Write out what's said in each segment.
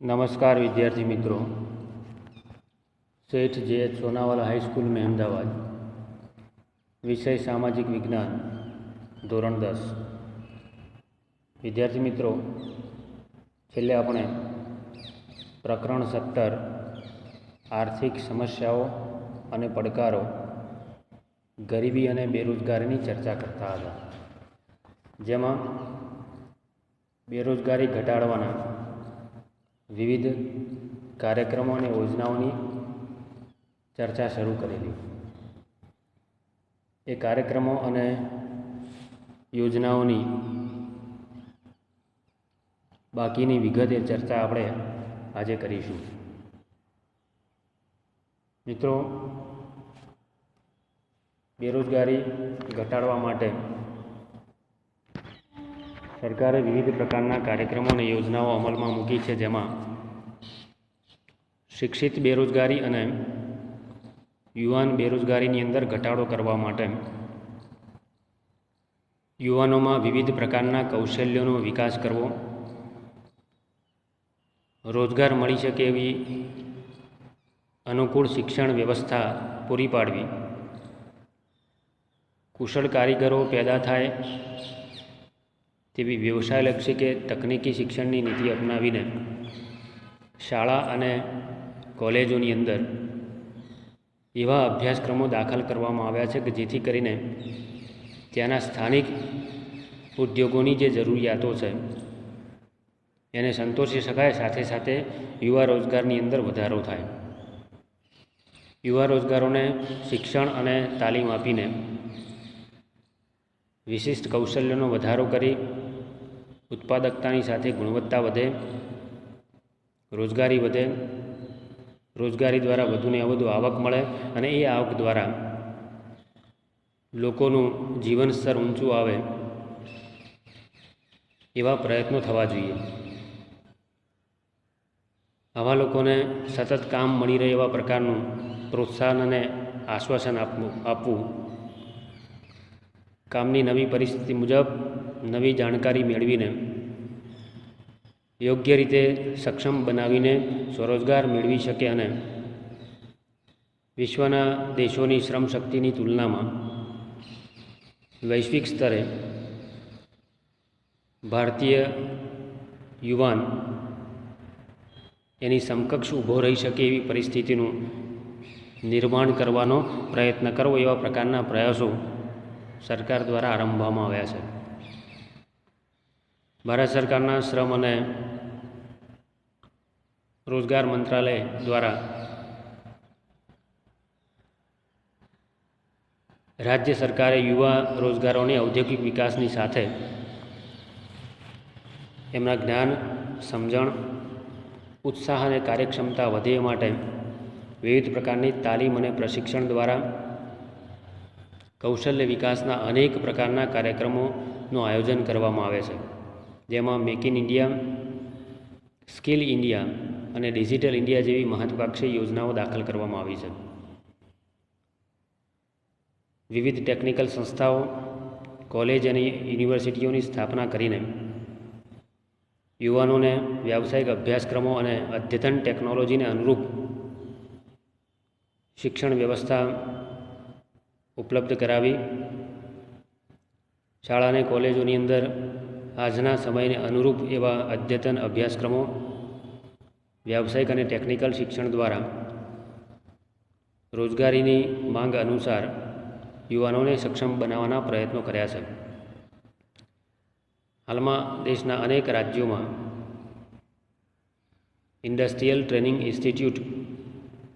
नमस्कार विद्यार्थी मित्रों, सेठ जे सोनावाला हाईस्कूल में अहमदाबाद। विषय सामाजिक विज्ञान, धोरण 10। विद्यार्थी मित्रों, छेल्ले आपणे प्रकरण 17 आर्थिक समस्याओं अने પડકારો, गरीबी अने बेरोजगारीनी चर्चा करता हता, जेमां बेरोजगारी घटाडवाना विविध कार्यक्रमों और योजनाओं चर्चा शुरू करेली। ए कार्यक्रमों और योजनाओं बाकीनी विगते चर्चा आपणे आजे करीशुं। मित्रों, बेरोजगारी घटाडवा माटे सरकारे विविध प्रकारना कार्यक्रमों और योजनाओं अमल में मूकी है, जेमां शिक्षित बेरोजगारी अने युवान बेरोजगारी अंदर घटाडो करवा माटे युवानों में विविध प्रकारना कौशल्यों विकास करवो, रोजगार मळी शके एवी अनुकूल शिक्षण व्यवस्था पूरी पाडवी, कुशल कारीगरो पैदा थाय तेवी व्यवसायलक्षी के तकनीकी शिक्षण की नीति अपनावीने शाळा अने कॉलेजोनी अंदर एवा अभ्यासक्रमों दाखल करवामां आव्या छे कि जेथी करीने त्याना स्थानिक उद्योगोनी जे जरूरियातो छे एने संतोषी शकाय, साथे साथे युवा रोजगारनी अंदर वधारो थाय। युवा रोजगारोने शिक्षण अने तालीम आपीने विशिष्ट कौशल्यों वधारो करी उत्पादकतानी साथे गुणवत्ता वधे, रोजगारी वधे, रोजगारी द्वारा वधुने वधु आवक मळे अने ए आवक द्वारा लोकोनुं जीवन स्तर ऊंचुं आवे एवा प्रयत्नों थवा जोईए। आवा लोकोने सतत काम मळी रहे एवा प्रकारनुं प्रोत्साहन अने आश्वासन आपवुं, कामनी नवी परिस्थिति मुजब नवी जाणकारी मेळवीने योग्य रीते सक्षम बनावीने स्वरोजगार मेळवी शके अने विश्वना देशोनी श्रमशक्तिनी तुलनामां वैश्विक स्तरे भारतीय युवान एनी समकक्ष ऊभो रही शके एवी परिस्थितिनुं निर्माण करवानो प्रयत्न करवो एवा प्रकारना प्रयासों सरकार द्वारा आरंभवामां आव्या छे। भारत सरकारना श्रम अने रोजगार मंत्रालय द्वारा राज्य सरकारे युवा रोजगारोने औद्योगिक विकासनी साथे एमना ज्ञान, समझण, उत्साह अने कार्यक्षमता वधे ए माटे विविध प्रकारनी तालीम अने प्रशिक्षण द्वारा कौशल्य विकासना अनेक प्रकारना कार्यक्रमों आयोजन करवामां आवे छे, जेमां make in India, skill India अने डिजिटल इंडिया जेवी महत्वाकांक्षी योजनाओं दाखल करवामां आवी छे। विविध टेक्निकल संस्थाओं, कॉलेज अने यूनिवर्सिटीओनी स्थापना करीने युवानोने व्यावसायिक अभ्यासक्रमों अने अद्यतन टेक्नोलॉजीने अनुरूप शिक्षण व्यवस्था उपलब्ध करावी, शाळा अने कॉलेजोनी अंदर आजना समयने अनुरूप एवा अद्यतन अभ्यासक्रमों व्यावसायिक अने टेक्निकल शिक्षण द्वारा रोजगारीनी मांग अनुसार युवानोने सक्षम बनाववाना प्रयत्नों कर्या छे। हालमां देशना अनेक राज्यों में इंडस्ट्रियल ट्रेनिंग इंस्टीट्यूट,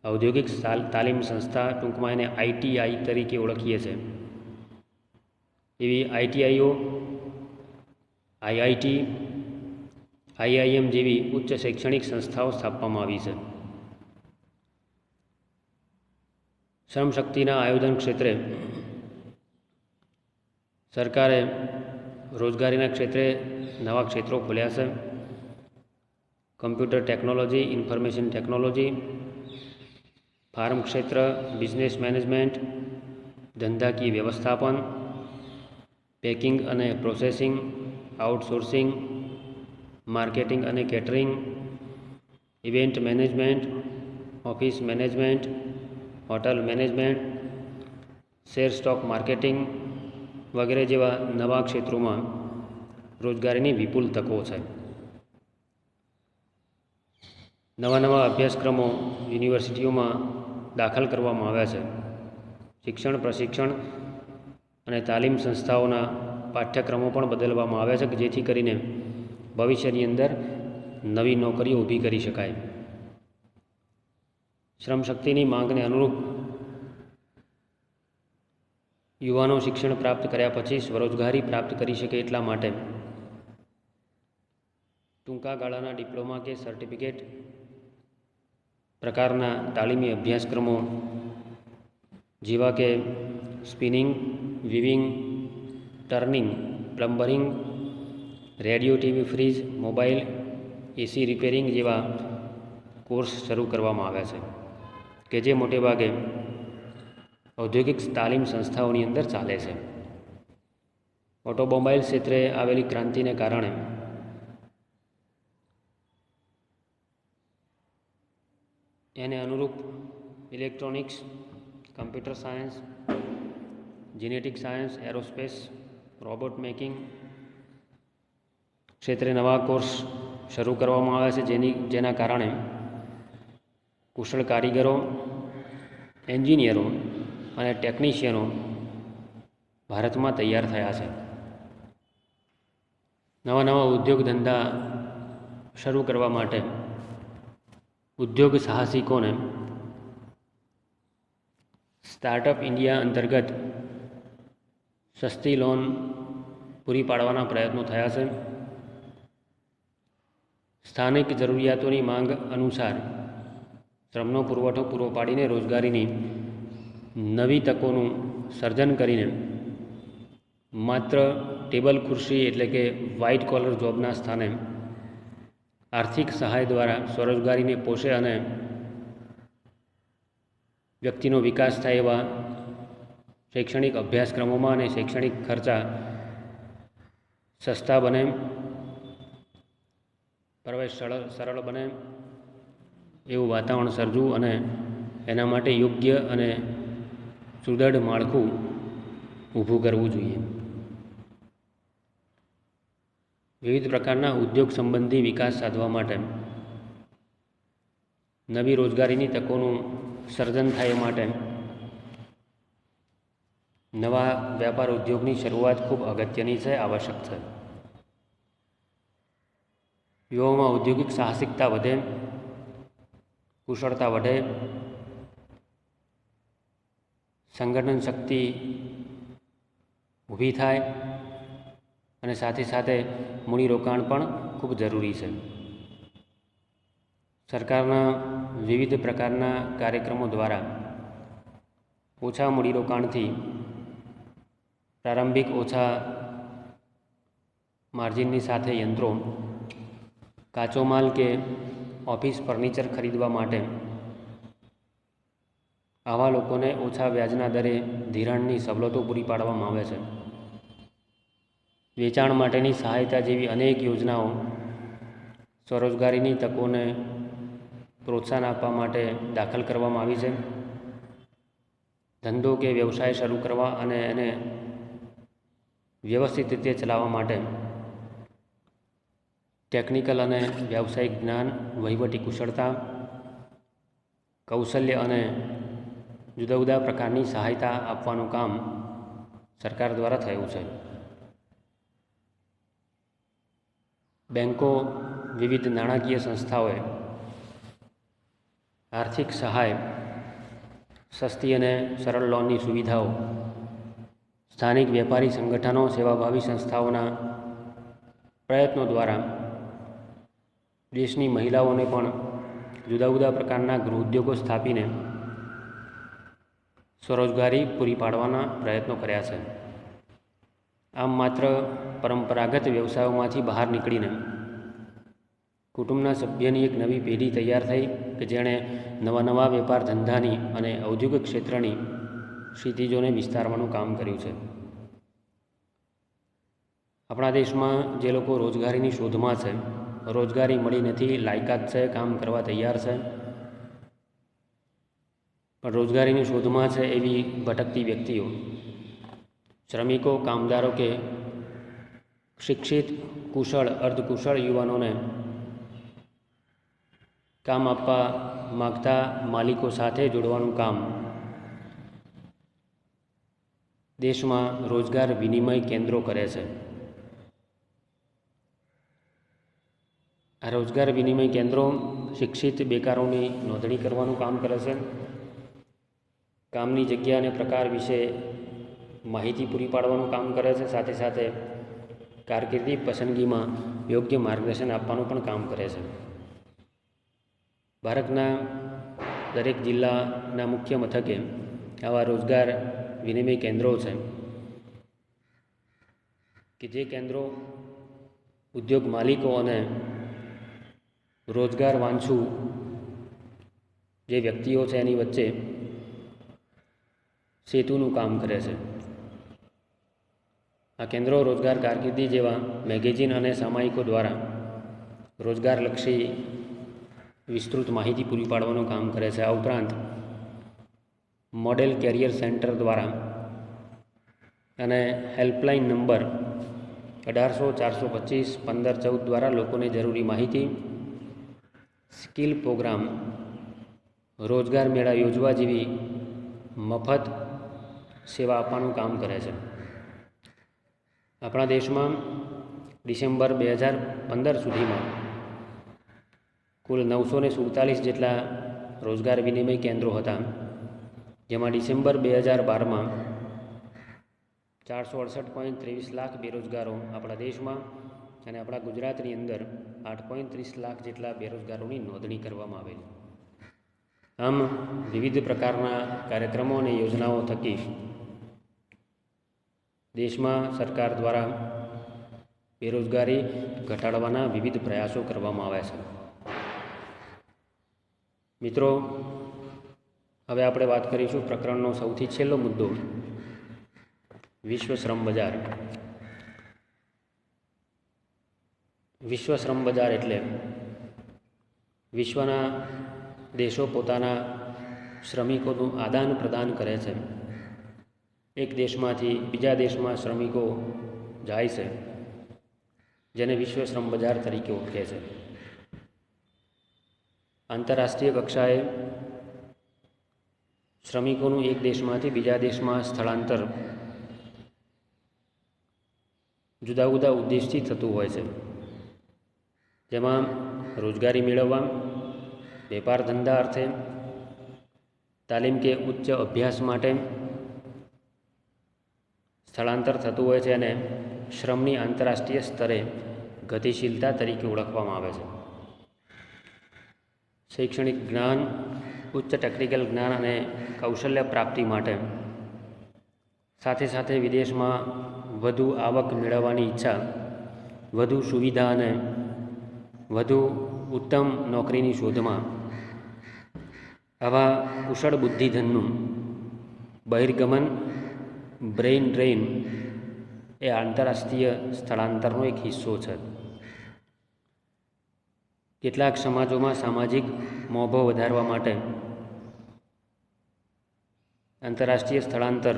औद्योगिक तालीम संस्था, टूंक में एने ITI तरीके ओळखीए छे, एवी ITIओ, IIT, IIM जेवी उच्च शैक्षणिक संस्थाओं स्थापवामां आवी छे। श्रमशक्तिना आयोजन क्षेत्रे सरकारे रोजगारीना क्षेत्रे नवा क्षेत्रों खोल्या छे। Computer technology, information technology, farm क्षेत्र, बिजनेस मैनेजमेंट, धंधाकीय व्यवस्थापन, पेकिंग अने प्रोसेसिंग, आउटसोर्सिंग, मार्केटिंग अने catering, event management, office management, hotel management, share stock marketing વગેરે જેવા નવા ક્ષેત્રોમાં રોજગારીની વિપુલ તકો છે. નવા અભ્યાસક્રમો યુનિવર્સિટીઓમાં દાખલ કરવામાં આવ્યા છે. શિક્ષણ, પ્રશિક્ષણ અને તાલીમ સંસ્થાઓના પાઠ્યક્રમો પણ બદલવામાં આવ્યા છે કે જેથી કરીને ભવિષ્યની અંદર નવી નોકરીઓ ઊભી કરી શકાય. શ્રમશક્તિની માંગને અનુરૂપ યુવાનો શિક્ષણ પ્રાપ્ત કર્યા પછી સ્વરોજગારી પ્રાપ્ત કરી શકે એટલા માટે ટૂંકા ગાળાના ડિપ્લોમા કે સર્ટિફિકેટ પ્રકારના તાલીમી અભ્યાસક્રમો જેવા કે spinning, weaving, turning, plumbing, radio, TV, fridge, mobile, AC repairing જેવા કોર્સ શરૂ કરવામાં આવ્યા છે કે જે મોટે ભાગે ઔદ્યોગિક તાલીમ સંસ્થાઓની અંદર ચાલે છે. ઓટોમોબાઈલ ક્ષેત્રે આવેલી ક્રાંતિને કારણે એને અનુરૂપ electronics, computer science, genetic science, aerospace, robot making ક્ષેત્રે નવા કોર્સ શરૂ કરવામાં આવ્યા છે જેના કારણે કુશળ કારીગરો, એન્જિનિયરો અને ટેકનિશિયનો ભારતમાં તૈયાર થયા છે. નવા ઉદ્યોગ ધંધા શરૂ કરવા માટે ઉદ્યોગ સાહસિકોને સ્ટાર્ટઅપ ઇન્ડિયા અંતર્ગત સસ્તી લોન પૂરી પાડવાના પ્રયત્નો થયા છે. સ્થાનિક જરૂરિયાતોની માંગ અનુસાર શ્રમનો પુરવઠો પૂરો પાડીને રોજગારીની નવી તકોનું સર્જન કરીને માત્ર ટેબલ ખુરશી એટલે કે વ્હાઇટ કોલર જોબના સ્થાને આર્થિક સહાય દ્વારા સ્વરોજગારીને પોષે અને વ્યક્તિનો વિકાસ થાય એવા શૈક્ષણિક અભ્યાસક્રમોમાં અને શૈક્ષણિક ખર્ચા સસ્તા બને, પ્રવેશ સરળ બને એવું વાતાવરણ સર્જવું અને એના માટે યોગ્ય અને સુદૃઢ માળખું ઊભું કરવું જોઈએ. વિવિધ પ્રકારના ઉદ્યોગ સંબંધી વિકાસ સાધવા માટે નવી રોજગારીની તકોનું સર્જન થાય માટે નવા વ્યાપાર ઉદ્યોગની શરૂઆત ખૂબ અગત્યની છે, આવશ્યક છે. યુવાઓમાં ઔદ્યોગિક સાહસિકતા વધે, કુશળતા વધે, સંગઠન શક્તિ ઊભી થાય અને સાથે સાથે મૂડીરોકાણ પણ ખૂબ જરૂરી છે. સરકારના વિવિધ પ્રકારના કાર્યક્રમો દ્વારા ઓછા મૂડીરોકાણથી પ્રારંભિક ઓછા માર્જિનની સાથે યંત્રો, કાચો માલ કે ઓફિસ ફર્નિચર ખરીદવા માટે આવા લોકોને ઓછા વ્યાજના દરે ધિરાણની સવલતો પૂરી પાડવામાં આવે છે. વેચાણ માટેની સહાયતા જેવી અનેક યોજનાઓ સ્વરોજગારીની તકોને પ્રોત્સાહન આપવા માટે દાખલ કરવામાં આવી છે. ધંધો કે વ્યવસાય શરૂ કરવા અને એને વ્યવસ્થિત રીતે ચલાવવા માટે ટેકનિકલ અને વ્યાવસાયિક જ્ઞાન, વહીવટી કુશળતા, કૌશલ્ય અને જુદા પ્રકારની સહાયતા આપવાનું કામ સરકાર દ્વારા થયું છે. બેન્કો, વિવિધ નાણાકીય સંસ્થાઓએ આર્થિક સહાય, સસ્તી અને સરળ લોનની સુવિધાઓ, સ્થાનિક વેપારી સંગઠનો, સેવાભાવી સંસ્થાઓના પ્રયત્નો દ્વારા દેશની મહિલાઓને પણ જુદા પ્રકારના ગૃહ ઉદ્યોગો સ્થાપીને સ્વરોજગારી પૂરી પાડવાના પ્રયત્નો કર્યા છે. આમ માત્ર પરંપરાગત વ્યવસાયોમાંથી બહાર નીકળીને કુટુંબના સભ્યની એક નવી પેઢી તૈયાર થઈ કે જેણે નવા વેપાર ધંધાની અને ઔદ્યોગિક ક્ષેત્રની ક્ષિતિજોને વિસ્તારવાનું કામ કર્યું છે. આપણા દેશમાં જે લોકો રોજગારીની શોધમાં છે રોજગારી મળી નથી, લાયકાત છે, કામ કરવા તૈયાર છે, પણ રોજગારીની શોધમાં છે એવી ભટકતી વ્યક્તિઓ, શ્રમિકો, કામદારો કે શિક્ષિત, કુશળ, અર્ધકુશળ યુવાનોને કામ આપવા માગતા માલિકો સાથે જોડવાનું કામ દેશમાં રોજગાર વિનિમય કેન્દ્રો કરે છે. આ રોજગાર વિનિમય કેન્દ્રો શિક્ષિત બેકારોની નોંધણી કરવાનું કામ કરે છે, કામની જગ્યા અને પ્રકાર વિશે માહિતી પૂરી પાડવાનું કામ કરે છે, સાથે સાથે કારકિર્દી પસંદગીમાં યોગ્ય માર્ગદર્શન આપવાનું પણ કામ કરે છે. ભારતના દરેક જિલ્લાના મુખ્ય મથકે આવા રોજગાર વિનિમય કેન્દ્રો છે કે જે કેન્દ્રો ઉદ્યોગ માલિકો અને રોજગાર વાંછુ જે વ્યક્તિઓ છે એની વચ્ચે સેતુનું કામ કરે છે. આ કેન્દ્રો રોજગાર, કારકિર્દી જેવા મેગેઝિન અને સામાયિકો દ્વારા રોજગારલક્ષી વિસ્તૃત માહિતી પૂરી પાડવાનું કામ કરે છે. આ ઉપરાંત મોડેલ કેરિયર સેન્ટર દ્વારા અને હેલ્પલાઇન નંબર 1800-425-1514 દ્વારા લોકોને જરૂરી માહિતી, સ્કિલ પ્રોગ્રામ, રોજગાર મેળા યોજવા જેવી મફત સેવા આપવાનું કામ કરે છે. આપણા દેશમાં ડિસેમ્બર 2015 સુધીમાં કુલ 947 જેટલા રોજગાર વિનિમય કેન્દ્રો હતા, જેમાં ડિસેમ્બર 2012માં 468.23 લાખ બેરોજગારો આપણા દેશમાં અને આપણા ગુજરાતની અંદર 8.30 લાખ જેટલા બેરોજગારોની નોંધણી કરવામાં આવેલી. આમ વિવિધ પ્રકારના કાર્યક્રમો અને યોજનાઓ થકી દેશમાં સરકાર દ્વારા બેરોજગારી ઘટાડવાના વિવિધ પ્રયાસો કરવામાં આવ્યા છે. મિત્રો, હવે આપણે વાત કરીશું પ્રકરણનો સૌથી છેલ્લો મુદ્દો, વિશ્વ શ્રમ બજાર. વિશ્વ શ્રમ બજાર એટલે વિશ્વના દેશો પોતાના શ્રમિકોનું આદાન પ્રદાન કરે છે. એક દેશમાંથી બીજા દેશમાં શ્રમિકો જાય છે, જેને વિશ્વ શ્રમ બજાર તરીકે ઓળખે છે. આંતરરાષ્ટ્રીય કક્ષાએ શ્રમિકોનું એક દેશમાંથી બીજા દેશમાં સ્થળાંતર જુદા જુદા ઉદ્દેશથી થતું હોય છે, જેમાં રોજગારી મેળવવા, વેપાર ધંધા અર્થે, તાલીમ કે ઉચ્ચ અભ્યાસ માટે સ્થળાંતર થતું હોય છે અને શ્રમની આંતરરાષ્ટ્રીય સ્તરે ગતિશીલતા તરીકે ઓળખવામાં આવે છે. શૈક્ષણિક જ્ઞાન, ઉચ્ચ ટેકનિકલ જ્ઞાન અને કૌશલ્ય પ્રાપ્તિ માટે, સાથે સાથે વિદેશમાં વધુ આવક મેળવવાની ઈચ્છા, વધુ સુવિધા અને વધુ ઉત્તમ નોકરીની શોધમાં આવા કુશળ બુદ્ધિધનનું બહિર્ગમન, બ્રેઇન ડ્રેઇન એ આંતરરાષ્ટ્રીય સ્થળાંતરનો એક હિસ્સો છે. કેટલાક સમાજોમાં સામાજિક મોભો વધારવા માટે આંતરરાષ્ટ્રીય સ્થળાંતર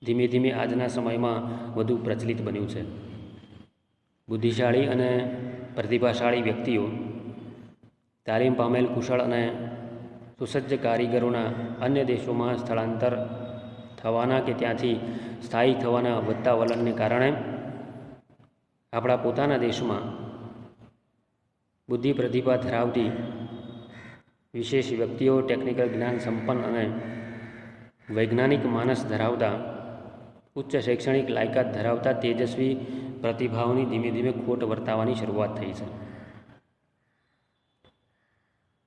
ધીમે ધીમે આજના સમયમાં વધુ પ્રચલિત બન્યું છે. બુદ્ધિશાળી અને પ્રતિભાશાળી વ્યક્તિઓ તાલીમ પામેલ કુશળ અને સુસજ્જ કારીગરોના અન્ય દેશોમાં સ્થળાંતર થવાના કે ત્યાંથી સ્થાયી થવાના વધતા વલણને કારણે આપણા પોતાના દેશમાં બુદ્ધિ પ્રતિભા ધરાવતી વિશેષ વ્યક્તિઓ, ટેકનિકલ જ્ઞાન સંપન્ન અને વૈજ્ઞાનિક માનસ ધરાવતા, ઉચ્ચ શૈક્ષણિક લાયકાત ધરાવતા તેજસ્વી પ્રતિભાઓની ધીમે ધીમે ખોટ વર્તાવાની શરૂઆત થઈ છે.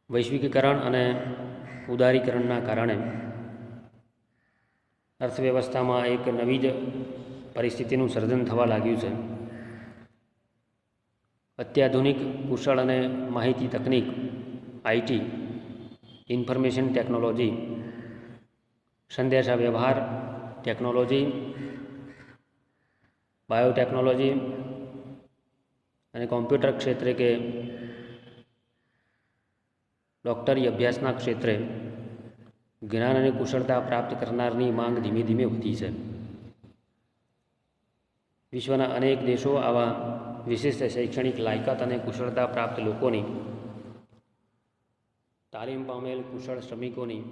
વૈશ્વિકીકરણ અને ઉદારીકરણના કારણે અર્થવ્યવસ્થામાં એક નવી જ પરિસ્થિતિનું સર્જન થવા લાગ્યું છે. અત્યાધુનિક કુશળ અને માહિતી તકનીક, આઈટી, ઇન્ફોર્મેશન ટેકનોલોજી, સંદેશા વ્યવહાર ટેકનોલોજી, બાયોટેકનોલોજી, અને કોમ્પ્યુટર ક્ષેત્રે કે ડૉક્ટરી અભ્યાસના ક્ષેત્રે જ્ઞાન અને કુશળતા પ્રાપ્ત કરનારની માંગ ધીમે ધીમે વધી છે. વિશ્વના અનેક દેશો આવા વિશિષ્ટ શૈક્ષણિક લાયકાત અને કુશળતા પ્રાપ્ત લોકોની, તાલીમ પામેલ કુશળ શ્રમિકોની,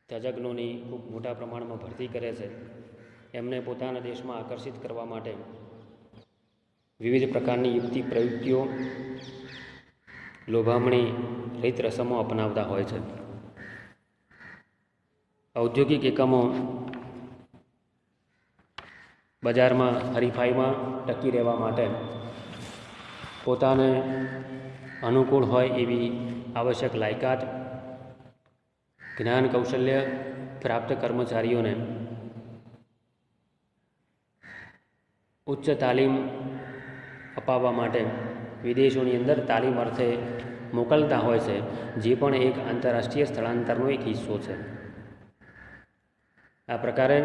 તજજ્ઞોની ખૂબ મોટા પ્રમાણમાં ભરતી કરે છે. એમને પોતાના દેશમાં આકર્ષિત કરવા માટે વિવિધ પ્રકારની યુક્તિ પ્રયુક્તિઓ, લોભામણી રહિત રસમો અપનાવતા હોય છે. ઔદ્યોગિક એકમો બજારમાં હરીફાઈમાં ટકી રહેવા માટે પોતાને અનુકૂળ હોય એવી આવશ્યક લાયકાત, જ્ઞાન કૌશલ્ય પ્રાપ્ત કર્મચારીઓને ઉચ્ચ તાલીમ અપાવવા માટે વિદેશોની અંદર તાલીમ અર્થે મોકલતા હોય છે, જે પણ એક આંતરરાષ્ટ્રીય સ્થળાંતરનો એક હિસ્સો છે. આ પ્રકારે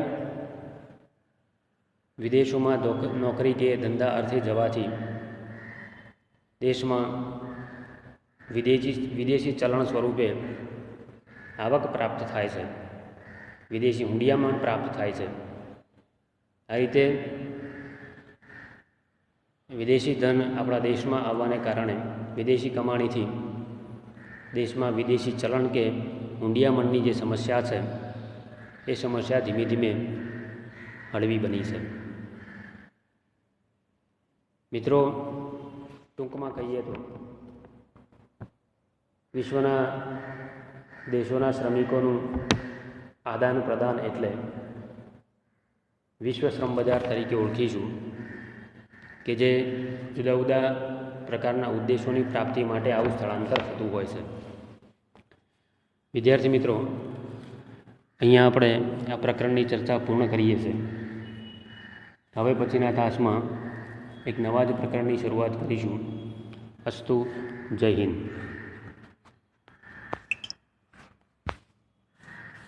વિદેશોમાં નોકરી કે ધંધા અર્થે જવાથી દેશમાં વિદેશી ચલણ સ્વરૂપે આવક પ્રાપ્ત થાય છે, વિદેશી હુંડિયામણ પ્રાપ્ત થાય છે. આ રીતે વિદેશી ધન આપણા દેશમાં આવવાને કારણે વિદેશી કમાણીથી દેશમાં વિદેશી ચલણ કે હુંડિયામણની જે સમસ્યા છે એ સમસ્યા ધીમે ધીમે હળવી બની છે. મિત્રો, ટૂંકમાં કહીએ તો વિશ્વના દેશોના શ્રમિકોનું આદાન પ્રદાન એટલે વિશ્વ શ્રમ બજાર તરીકે ઓળખીશું, કે જે જુદા જુદા પ્રકારના ઉદ્દેશોની પ્રાપ્તિ માટે આવું સ્થળાંતર થતું હોય છે. વિદ્યાર્થી મિત્રો, અહીંયા આપણે આ પ્રકરણની ચર્ચા પૂર્ણ કરીએ છીએ. હવે પછીના તાસમાં એક નવા જ પ્રકરણની શરૂઆત કરીશું. અસ્તુ. જય હિન્દ.